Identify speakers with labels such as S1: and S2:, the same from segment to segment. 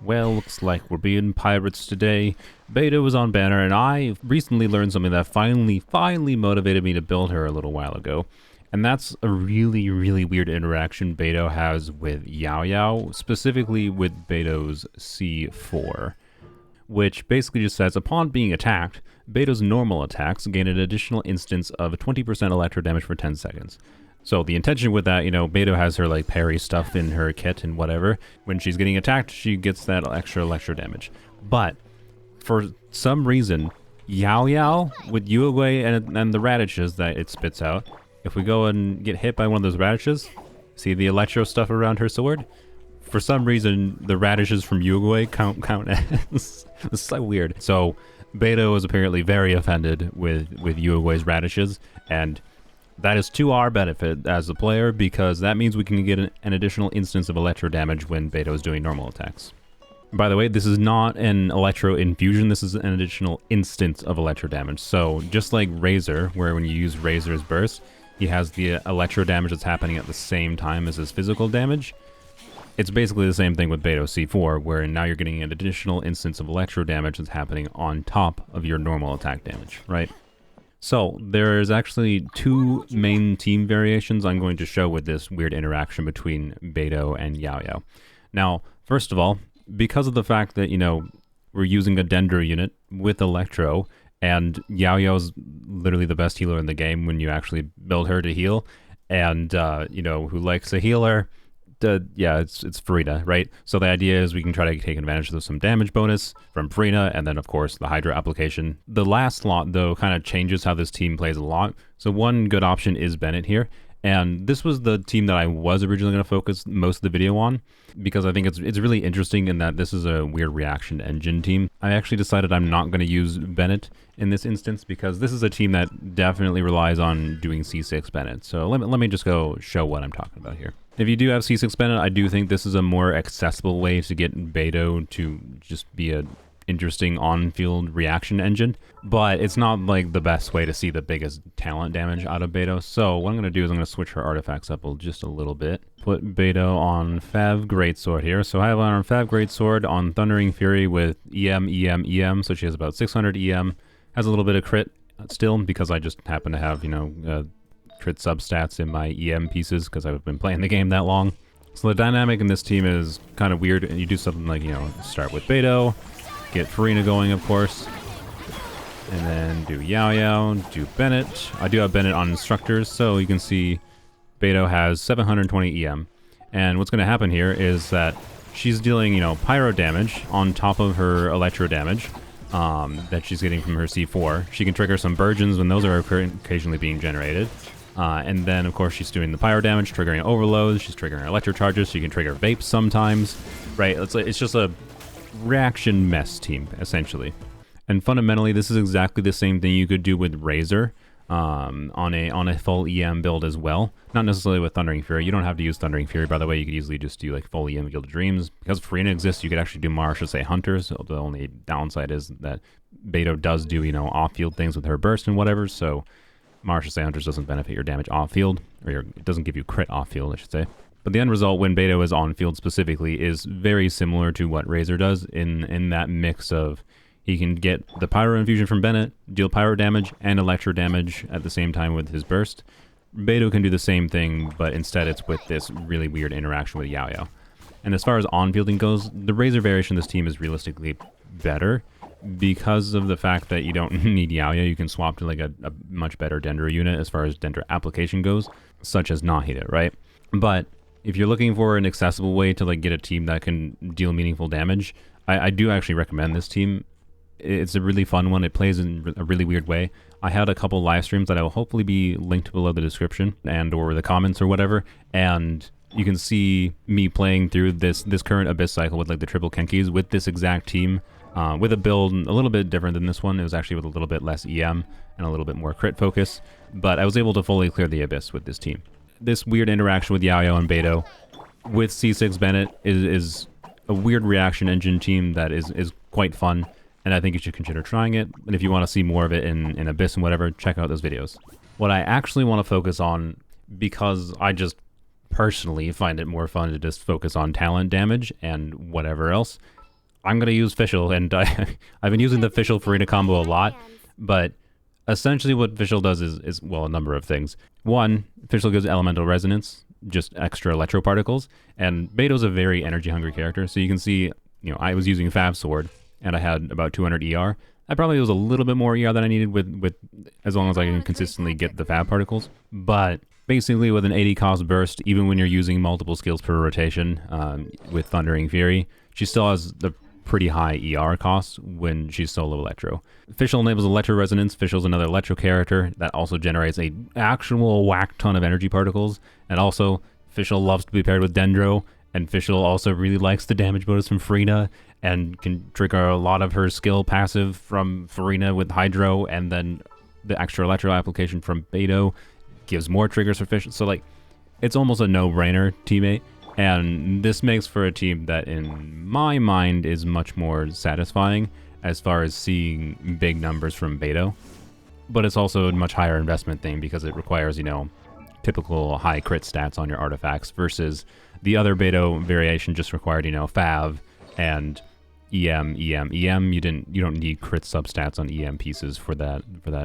S1: Well, looks like we're being pirates today. Beidou was on banner, and I recently learned something that finally motivated me to build her a little while ago. And that's a really weird interaction Beidou has with Yaoyao, specifically with Beidou's C4, which basically just says, upon being attacked, Beidou's normal attacks gain an additional instance of 20% electro damage for 10 seconds. So the intention with that, Beidou has her like parry stuff in her kit and whatever. When she's getting attacked, she gets that extra electro damage. But for some reason, Yaoyao with Yuegui and the radishes that it spits out, if we go and get hit by one of those radishes, see the electro stuff around her sword? For some reason, the radishes from Yuegui count as... It's so weird. So Beidou is apparently very offended with Yuegui's radishes, and that is to our benefit as a player, because that means we can get an additional instance of electro damage when Beidou is doing normal attacks. By the way, this is not an electro infusion, this is an additional instance of electro damage. So just like Razor, where when you use Razor's burst, he has the electro damage that's happening at the same time as his physical damage. It's basically the same thing with Beidou C4, where now you're getting an additional instance of electro damage that's happening on top of your normal attack damage, right? So there's actually two main team variations I'm going to show with this weird interaction between Beidou and Yaoyao. Now, first of all, because of the fact that, we're using a Dendro unit with Electro, and Yaoyao's literally the best healer in the game when you actually build her to heal, and, who likes a healer, it's Farina, right? So the idea is we can try to take advantage of some damage bonus from Farina, and then of course the Hydra application. The last slot though kind of changes how this team plays a lot. So one good option is Bennett here, and this was the team that I was originally going to focus most of the video on, because I think it's really interesting in that this is a weird reaction engine team. I actually decided I'm not going to use Bennett in this instance, because this is a team that definitely relies on doing C6 Bennett. So let me just go show what I'm talking about here. If you do have C6 Bennett, I do think this is a more accessible way to get Beidou to just be a interesting on-field reaction engine, but it's not like the best way to see the biggest talent damage out of Beidou. So what I'm going to do is I'm going to switch her artifacts up just a little bit. Put Beidou on Fav Greatsword here. So I have on Fav Greatsword on Thundering Fury with EM, so she has about 600 EM. Has a little bit of crit still, because I just happen to have, crit substats in my EM pieces, because I've been playing the game that long. So the dynamic in this team is kind of weird, and you do something like, start with Beidou, get Farina going, of course, and then do Yaoyao, do Bennett. I do have Bennett on instructors, so you can see Beidou has 720 EM. And what's going to happen here is that she's dealing, pyro damage on top of her electro damage that she's getting from her C4. She can trigger some Burgeons when those are occasionally being generated. And then, of course, she's doing the pyro damage, triggering overloads, she's triggering electro charges, so you can trigger vapes sometimes, right? It's just a reaction mess team, essentially. And fundamentally, this is exactly the same thing you could do with Razor on a full EM build as well. Not necessarily with Thundering Fury. You don't have to use Thundering Fury, by the way. You could easily just do like full EM Guild of Dreams. Because Farina exists, you could actually do Marshall Hunters. So the only downside is that Beidou does do, off-field things with her burst and whatever, so Marshall Hunters doesn't benefit your damage off-field, or it doesn't give you crit off-field, I should say. But the end result when Beidou is on-field specifically is very similar to what Razor does in that mix of he can get the Pyro Infusion from Bennett, deal Pyro damage and Electro damage at the same time with his burst. Beidou can do the same thing, but instead it's with this really weird interaction with Yaoyao. And as far as on-fielding goes, the Razor variation of this team is realistically better, because of the fact that you don't need Yaoyao. You can swap to like a much better Dendro unit as far as Dendro application goes, such as Nahida, right? But if you're looking for an accessible way to like get a team that can deal meaningful damage, I do actually recommend this team. It's a really fun one. It plays in a really weird way. I had a couple live streams that I will hopefully be linked below the description and or the comments or whatever, and you can see me playing through this current Abyss cycle with like the triple Kenkis with this exact team. With a build a little bit different than this one. It was actually with a little bit less EM and a little bit more crit focus, but I was able to fully clear the Abyss with this team. This weird interaction with Yaoyao and Beidou with C6 Bennett is a weird reaction engine team that is quite fun, and I think you should consider trying it. And if you want to see more of it in Abyss and whatever, check out those videos. What I actually want to focus on, because I just personally find it more fun to just focus on talent damage and whatever else, I'm going to use Fischl, and I've been using the Fischl-Farina combo a lot, but essentially what Fischl does is, well, a number of things. One, Fischl gives elemental resonance, just extra electro particles, and Beidou's a very energy-hungry character, so you can see, I was using Fab Sword, and I had about 200 ER. I probably was a little bit more ER than I needed with as long as I can consistently get the Fab particles, but basically with an 80 cost burst, even when you're using multiple skills per rotation with Thundering Fury, she still has the pretty high ER cost when she's solo electro. Fischl enables electro resonance. Fischl's another electro character that also generates a actual whack ton of energy particles, and also Fischl loves to be paired with Dendro, and Fischl also really likes the damage bonus from Farina and can trigger a lot of her skill passive from Farina with Hydro, and then the extra electro application from Beidou gives more triggers for Fischl. So like, it's almost a no-brainer teammate. And this makes for a team that, in my mind, is much more satisfying as far as seeing big numbers from Beidou. But it's also a much higher investment thing because it requires, typical high crit stats on your artifacts versus the other Beidou variation just required, Fav and EM. You don't need crit substats on EM pieces for that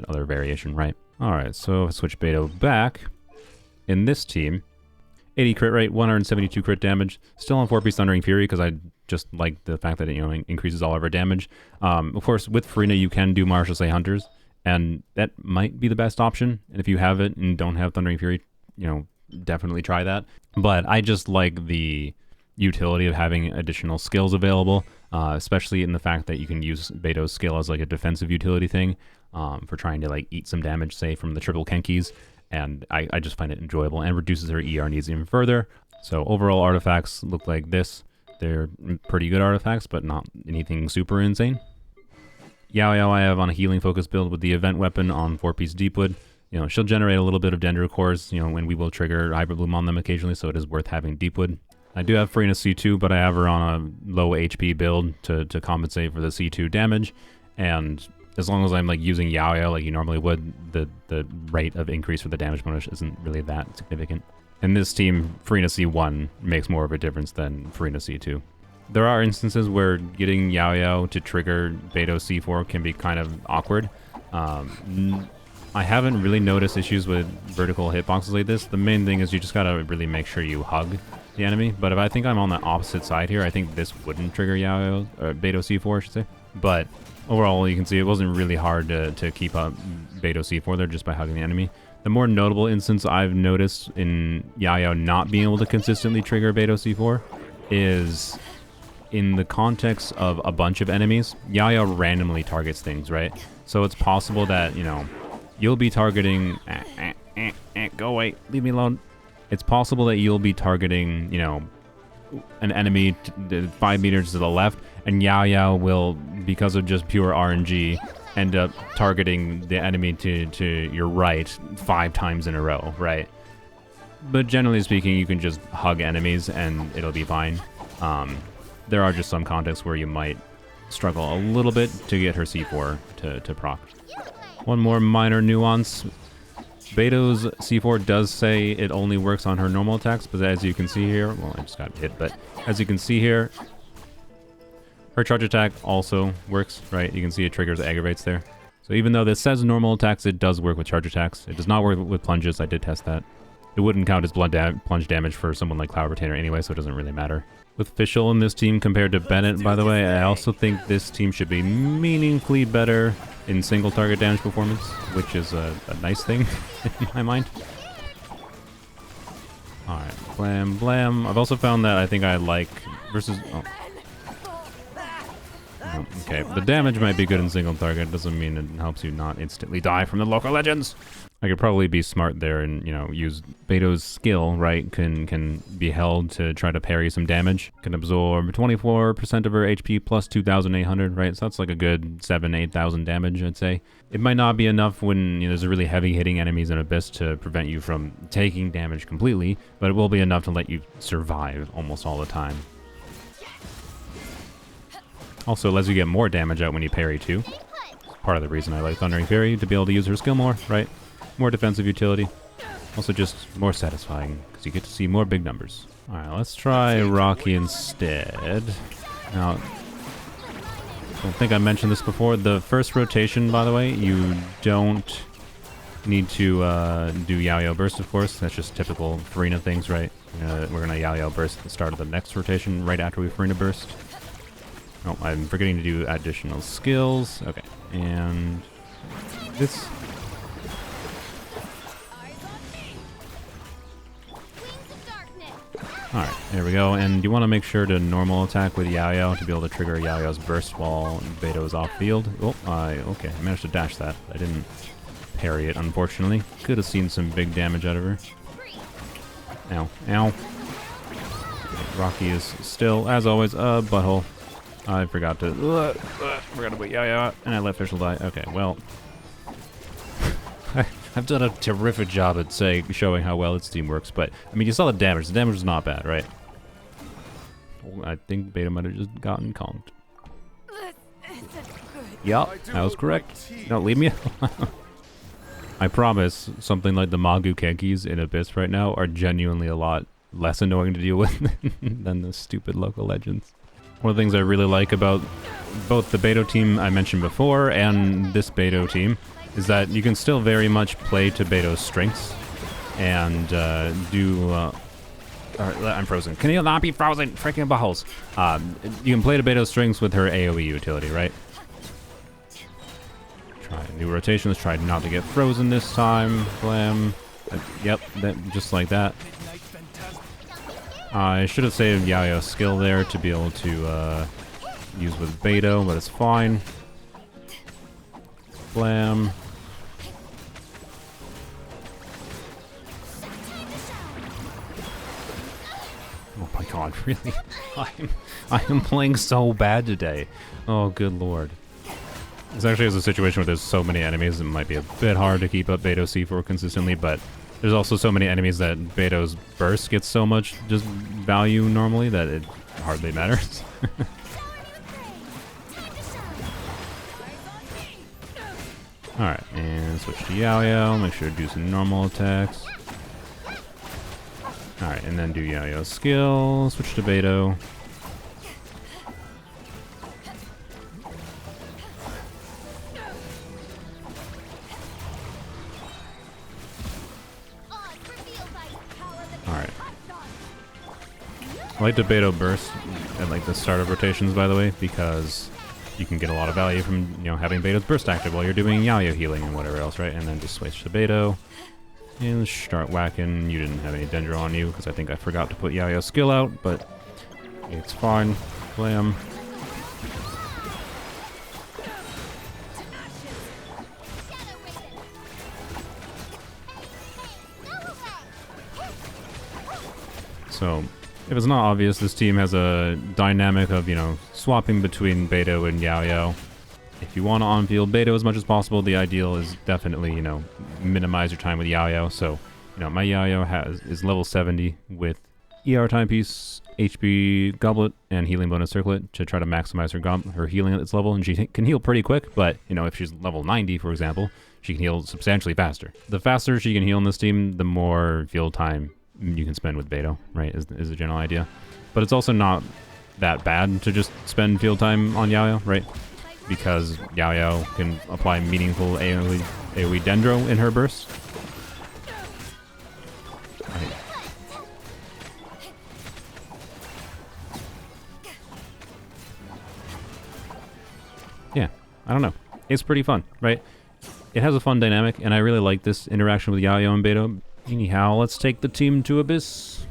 S1: other variation, right? All right, so switch Beidou back. In this team, 80 crit rate, 172 crit damage. Still on 4-piece Thundering Fury because I just like the fact that it increases all of our damage. Of course, with Farina, you can do Martial Say Hunters, and that might be the best option. And if you have it and don't have Thundering Fury, definitely try that. But I just like the utility of having additional skills available, especially in the fact that you can use Beidou's skill as like a defensive utility thing for trying to like eat some damage, say, from the triple Kenkis. And I just find it enjoyable and reduces her ER needs even further. So overall artifacts look like this. They're pretty good artifacts, but not anything super insane. Yaoyao I have on a healing focus build with the event weapon on 4-piece Deepwood. She'll generate a little bit of Dendro cores, and we will trigger Hybrid Bloom on them occasionally, so it is worth having Deepwood. I do have Farina C2, but I have her on a low HP build to compensate for the C2 damage, and as long as I'm like using Yaoyao like you normally would, the rate of increase for the damage bonus isn't really that significant. In this team, Farina C1 makes more of a difference than Farina C2. There are instances where getting Yaoyao to trigger Beidou C4 can be kind of awkward. I haven't really noticed issues with vertical hitboxes like this. The main thing is you just gotta really make sure you hug the enemy. But if I think I'm on the opposite side here, I think this wouldn't trigger Yaoyao, or Beidou C4, I should say. But overall, you can see it wasn't really hard to keep up Beidou C4 there just by hugging the enemy. The more notable instance I've noticed in Yaoyao not being able to consistently trigger Beidou C4 is in the context of a bunch of enemies. Yaoyao randomly targets things, right? So it's possible that, you'll be targeting... go away, leave me alone. It's possible that you'll be targeting, an enemy 5 meters to the left, and Yaoyao will, because of just pure RNG, end up targeting the enemy to your right 5 times in a row, right? But generally speaking, you can just hug enemies and it'll be fine. There are just some contexts where you might struggle a little bit to get her C4 to proc. One more minor nuance. Beidou's C4 does say it only works on her normal attacks, but as you can see here, well, I just got hit, but as you can see here, her charge attack also works, right? You can see it triggers aggravates there. So even though this says normal attacks, it does work with charge attacks. It does not work with plunges. I did test that. It wouldn't count as plunge damage for someone like Cloud Retainer anyway, so it doesn't really matter. With Fischl in this team compared to Bennett, by the way, I also think this team should be meaningfully better in single target damage performance, which is a nice thing in my mind. Alright, blam, blam. I've also found that I think I like versus... Oh. Okay, the damage might be good in single target. Doesn't mean it helps you not instantly die from the local legends. I could probably be smart there and, use Beidou's skill, right? Can be held to try to parry some damage. Can absorb 24% of her HP plus 2,800, right? So that's like a good 8,000 damage, I'd say. It might not be enough when there's a really heavy hitting enemies in Abyss to prevent you from taking damage completely, but it will be enough to let you survive almost all the time. Also, lets you get more damage out when you parry too. Part of the reason I like Thundering Fury, to be able to use her skill more, right? More defensive utility. Also just more satisfying, because you get to see more big numbers. Alright, let's try Rocky instead. Now, don't think I mentioned this before. The first rotation, by the way, you don't need to do Yaoyao burst, of course. That's just typical Farina things, right? We're going to Yaoyao burst at the start of the next rotation, right after we Farina burst. Oh, I'm forgetting to do additional skills. Okay, and this... Alright, there we go. And you want to make sure to normal attack with Yaoyao to be able to trigger Yaoyao's burst while Beidou is off field. Oh, okay, I managed to dash that. I didn't parry it, unfortunately. Could have seen some big damage out of her. Ow, ow. Okay, Rocky is still, as always, a butthole. I forgot to put Yaoyao, and I let Fischl die. Okay, well... I've done a terrific job at showing how well its team works, but I mean, you saw the damage. The damage was not bad, right? I think Beidou might have just gotten conked. Yup, that was correct. No, leave me alone. I promise, something like the Magu Kenkis in Abyss right now are genuinely a lot less annoying to deal with than the stupid local legends. One of the things I really like about both the Beidou team I mentioned before and this Beidou team is that you can still very much play to Beidou's strengths and I'm frozen. Can you not be frozen? Freaking buttholes. You can play to Beidou's strengths with her AoE utility, right? Try a new rotation. Let's try not to get frozen this time. Blam. Yep, just like that. I should have saved Yaoyao's skill there to be able to use with Beidou, but it's fine. Blam. Oh my god, really? I am playing so bad today. Oh, good lord. This actually is a situation where there's so many enemies, it might be a bit hard to keep up Beidou C4 consistently, but there's also so many enemies that Beidou's burst gets so much just value normally that it hardly matters. Alright, and switch to Yaoyao, make sure to do some normal attacks. Alright, and then do Yaoyao's skill, switch to Beidou. Alright. I like to Beidou burst at like the start of rotations, by the way, because you can get a lot of value from, you know, having Beidou's burst active while you're doing Yaoyao healing and whatever else, right? And then just switch to Beidou. And start whacking. You didn't have any Dendro on you, because I think I forgot to put Yaoyao's skill out, but it's fine. Blam. So, if it's not obvious, this team has a dynamic of, you know, swapping between Beidou and Yaoyao. If you want to on-field Beidou as much as possible, the ideal is definitely, you know, minimize your time with Yaoyao. So, you know, my Yaoyao is level 70 with ER timepiece, HP goblet, and healing bonus circlet to try to maximize her healing at this level. And she can heal pretty quick, but, you know, if she's level 90, for example, she can heal substantially faster. The faster she can heal in this team, the more field time you can spend with Beidou, right, is the general idea. But it's also not that bad to just spend field time on Yaoyao, right? Because Yaoyao can apply meaningful AoE Dendro in her burst. Right. Yeah, I don't know. It's pretty fun, right? It has a fun dynamic, and I really like this interaction with Yaoyao and Beidou. Anyhow, let's take the team to Abyss.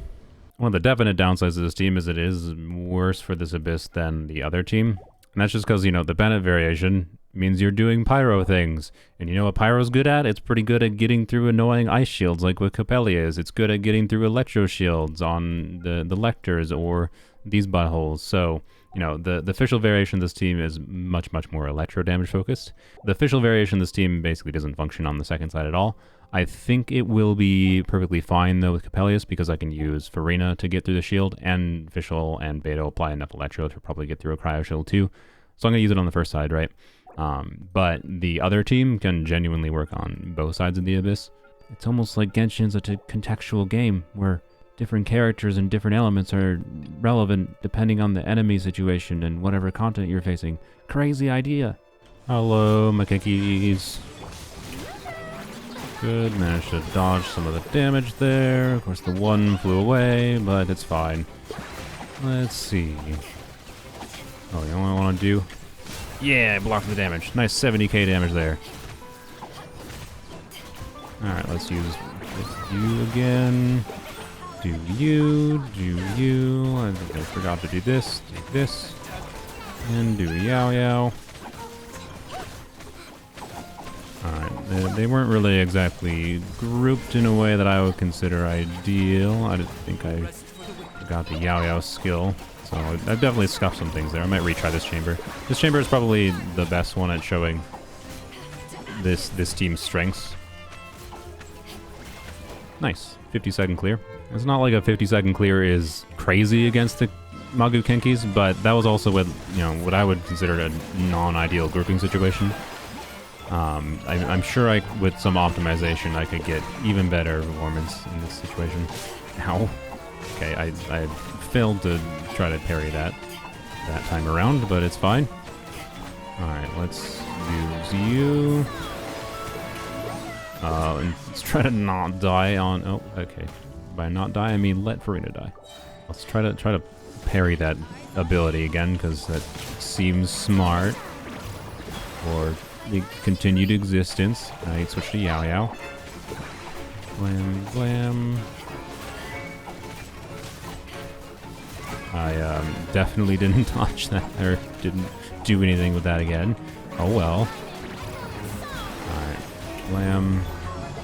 S1: One of the definite downsides of this team is it is worse for this Abyss than the other team. And that's just because, you know, the Bennett variation means you're doing pyro things. And you know what pyro's good at? It's pretty good at getting through annoying ice shields like what Capelli is. It's good at getting through electro shields on the lectors or these buttholes. So, you know, the Fischl variation of this team is much more electro damage focused. The Fischl variation of this team basically doesn't function on the second side at all. I think it will be perfectly fine, though, with Capellius, because I can use Farina to get through the shield, and Fischl and Beidou apply enough Electro to probably get through a Cryo Shield, too. So I'm going to use it on the first side, right? But the other team can genuinely work on both sides of the Abyss. It's almost like Genshin's a contextual game, where different characters and different elements are relevant depending on the enemy situation and whatever content you're facing. Crazy idea. Hello, Makekis. Good, managed to dodge some of the damage there. Of course, the one flew away, but it's fine. Let's see. Oh, you know what I want to do? Yeah, block the damage. Nice 70k damage there. Alright, let's use you again. Do you. I think I forgot to do this. Do this. And do Yaoyao. Alright, they weren't really exactly grouped in a way that I would consider ideal. I didn't think I got the Yaoyao skill. So I've definitely scuffed some things there. I might retry this chamber. This chamber is probably the best one at showing this team's strengths. Nice. 50-second clear. It's not like a 50-second clear is crazy against the Magu Kenkis, but that was also with, you know, what I would consider a non-ideal grouping situation. I'm sure with some optimization, I could get even better performance in this situation. Ow. Okay, I failed to try to parry that time around, but it's fine. Alright, let's use you. And let's try to not die on... Oh, okay. By not die, I mean let Farina die. Let's try to parry that ability again, because that seems smart. Or the continued existence. Alright, switch to Yaoyao. Blam, blam. I definitely didn't touch that, or didn't do anything with that again. Oh well. Alright. Blam,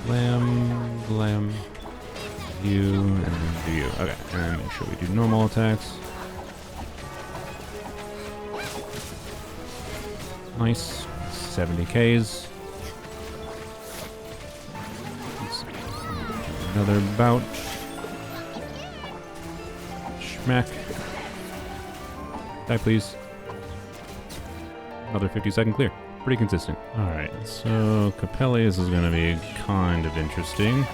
S1: blam, blam. You, and do you. Okay, and make sure we do normal attacks. Nice. 70Ks. Let's do another bout. Schmack. Die, please. Another 50-second clear. Pretty consistent. Alright, so Capellius is going to be kind of interesting.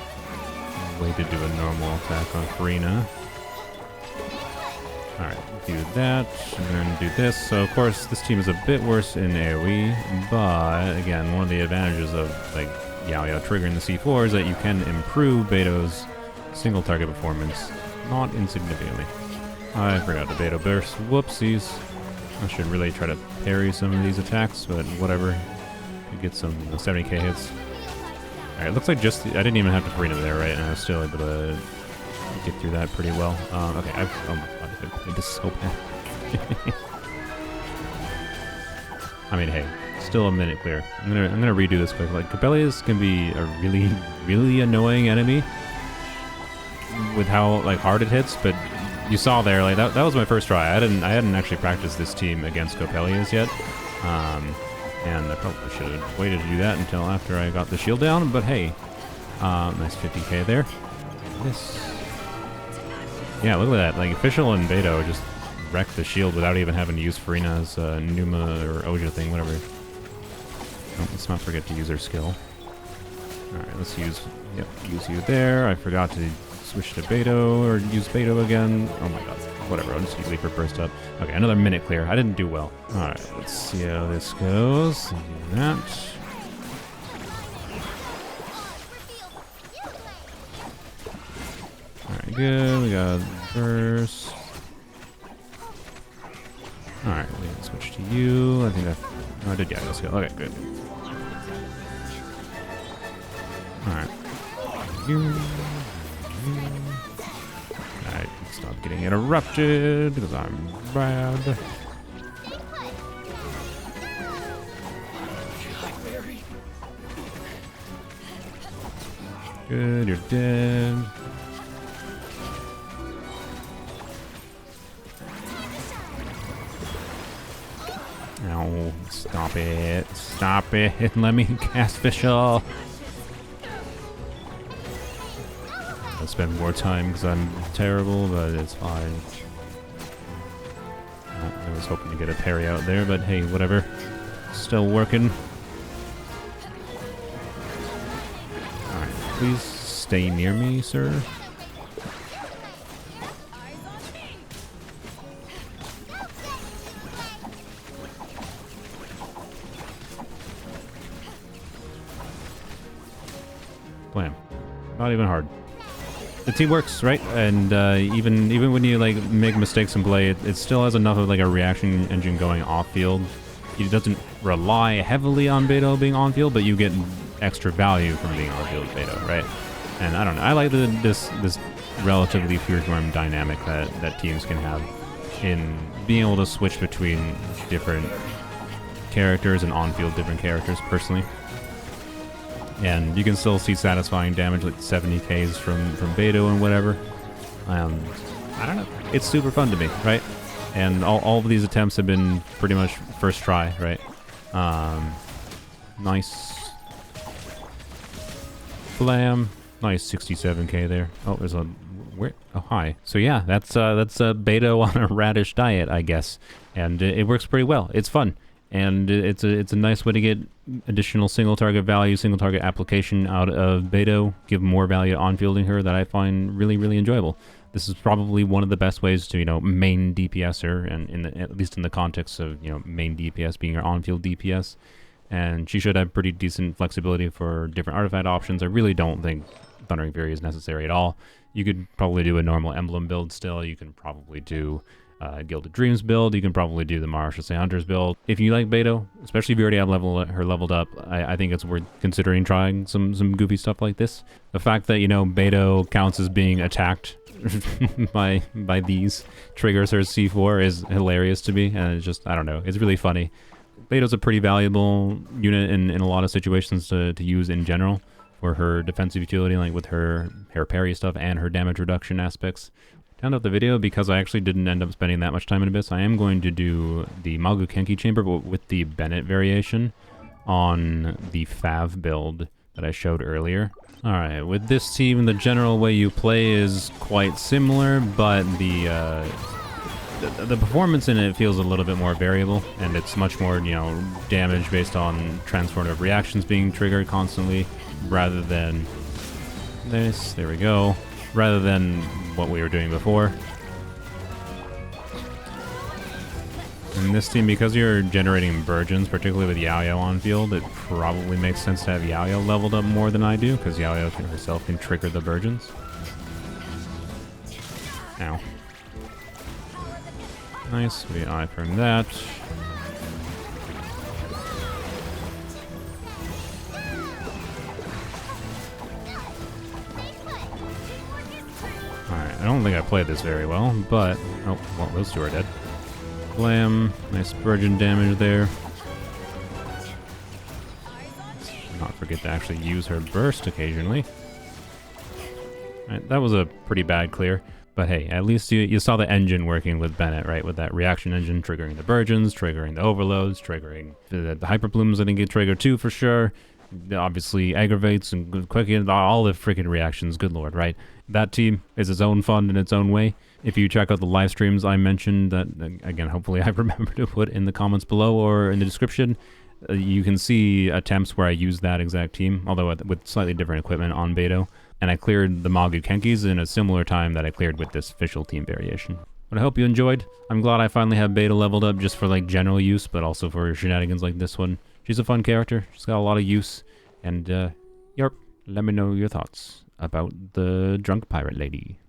S1: Way to do a normal attack on Farina. Alright, do that, and then do this. So, of course, this team is a bit worse in AoE, but, again, one of the advantages of, like, Yaoyao triggering the C4 is that you can improve Beidou's single target performance, not insignificantly. I forgot the Beidou burst. Whoopsies. I should really try to parry some of these attacks, but whatever. Could get some 70k hits. Alright, it looks like I didn't even have to Farina there, right? And I was still able to get through that pretty well. Okay, oh my god, I did this so bad. I mean, hey, still a minute clear. I'm gonna redo this quick. Like, Capellius can be a really, really annoying enemy with how, like, hard it hits, but you saw there, like, that was my first try. I hadn't actually practiced this team against Capellius yet. And I probably should have waited to do that until after I got the shield down, but hey. Nice 50k there. This. Yeah, look at that. Like, Fischl and Beidou just wrecked the shield without even having to use Farina's Numa or Oja thing, whatever. Oh, let's not forget to use her skill. Alright, let's use you there. I forgot to switch to Beidou or use Beidou again. Oh my god. Whatever, I'll just use Leaper burst up. Okay, another minute clear. I didn't do well. Alright, let's see how this goes. Do that. Alright, good. We got burst. Alright, we can switch to you. I think I did, yeah, let's go. Okay, good. Alright. Alright, stop getting interrupted because I'm bad. Good, you're dead. No, stop it. Stop it. Let me cast Fischl. I'll spend more time because I'm terrible, but it's fine. I was hoping to get a parry out there, but hey, whatever. Still working. Alright, please stay near me, sir. Blam. Not even hard. The team works, right? And even when you like make mistakes in play, it still has enough of like a reaction engine going off field. It doesn't rely heavily on Beidou being on field, but you get extra value from being on field with Beidou, right? And I don't know. I like this relatively freeform dynamic that teams can have in being able to switch between different characters and on-field different characters, personally. And you can still see satisfying damage, like 70Ks from Beidou and whatever. I don't know. It's super fun to me, right? And all of these attempts have been pretty much first try, right? Nice. Blam. Nice 67K there. Oh, there's a... Where? Oh, hi. So yeah, that's Beidou on a radish diet, I guess. And it works pretty well. It's fun. And it's a nice way to get additional single target value, single target application out of Beidou, give more value on fielding her that I find really, really enjoyable. This is probably one of the best ways to, you know, main DPS her, and at least in the context of, you know, main DPS being her on-field DPS. And she should have pretty decent flexibility for different artifact options. I really don't think Thundering Fury is necessary at all. You could probably do a normal emblem build still. You can probably do Gilded Dreams build. You can probably do the Marshal Hunters build. If you like Beidou, especially if you already have her leveled up, I think it's worth considering trying some goofy stuff like this. The fact that, you know, Beidou counts as being attacked by these triggers her C4 is hilarious to me, and it's just, I don't know, it's really funny. Beidou's a pretty valuable unit in a lot of situations to use in general for her defensive utility, like with her parry stuff and her damage reduction aspects. To end up the video, because I actually didn't end up spending that much time in Abyss, I am going to do the Magu Kenki chamber, but with the Bennett variation on the Fav build that I showed earlier. Alright, with this team, the general way you play is quite similar, but the performance in it feels a little bit more variable, and it's much more, you know, damage based on transformative reactions being triggered constantly, rather than this. There we go. Rather than what we were doing before. In this team, because you're generating Burgeons, particularly with Yaoyao on field, it probably makes sense to have Yaoyao leveled up more than I do, because Yaoyao herself can trigger the Burgeons. Ow. Nice, we eye from that. Alright, I don't think I played this very well, but... Oh, well, those two are dead. Blam. Nice Burgeon damage there. Let's not forget to actually use her burst occasionally. Alright, that was a pretty bad clear. But hey, at least you saw the engine working with Bennett, right? With that reaction engine triggering the Burgeons, triggering the Overloads, triggering the Hyper Plumes, I think get triggered too for sure. Obviously aggravates and quicken, all the freaking reactions, good lord, right? That team is its own fun in its own way. If you check out the live streams I mentioned, that again, hopefully I remember to put in the comments below or in the description, you can see attempts where I use that exact team, although with slightly different equipment on Beidou. And I cleared the Magu Kenkis in a similar time that I cleared with this Fischl team variation. But I hope you enjoyed. I'm glad I finally have Beidou leveled up just for like general use, but also for shenanigans like this one. She's a fun character. She's got a lot of use. And, yarp, let me know your thoughts about the drunk pirate lady.